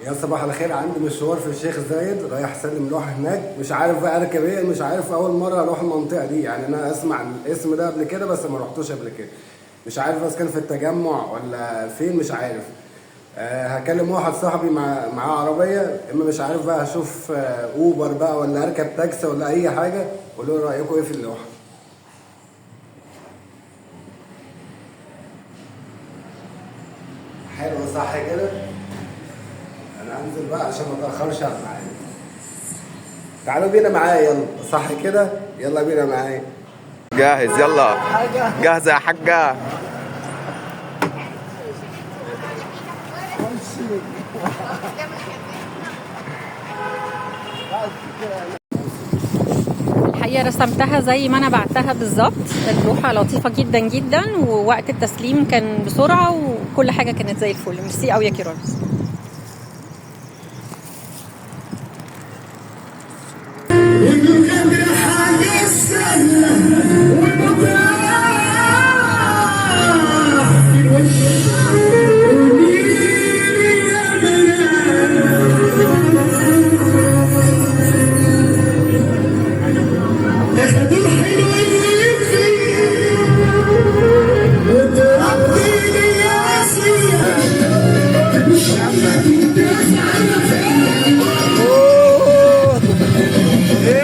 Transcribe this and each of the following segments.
يا صباح الخير، عندي مشوار في الشيخ زايد، رايح اسلم لوحه هناك. مش عارف بقى اركب ايه، مش عارف، اول مره اروح المنطقه دي. يعني انا اسمع الاسم ده قبل كده بس ما رحتوش قبل كده. مش عارف اذا كان في التجمع ولا فين، مش عارف. هكلم واحد صاحبي معاه عربيه، اما مش عارف بقى هشوف اوبر بقى ولا اركب تاكسي ولا اي حاجه. قولوا لي رايكم ايه في اللوحه. حلو صح كده. انا هنزل بقى عشان ما اتاخرش على الميعاد. تعالوا بينا معايا، يلا صح كده، يلا بينا معايا. جاهز يلا. جاهزة يا حاجة. الحقيقة رسمتها زي ما أنا بعتها بالظبط. اللوحة لطيفة جدا جدا، ووقت التسليم كان بسرعة، وكل حاجة كانت زي الفل. ميرسي أوي يا كيرانس.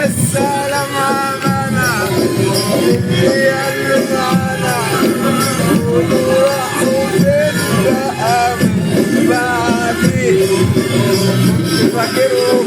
السلام علينا يا اللي معنا وراحوا بالدقم بعدين فاكرهم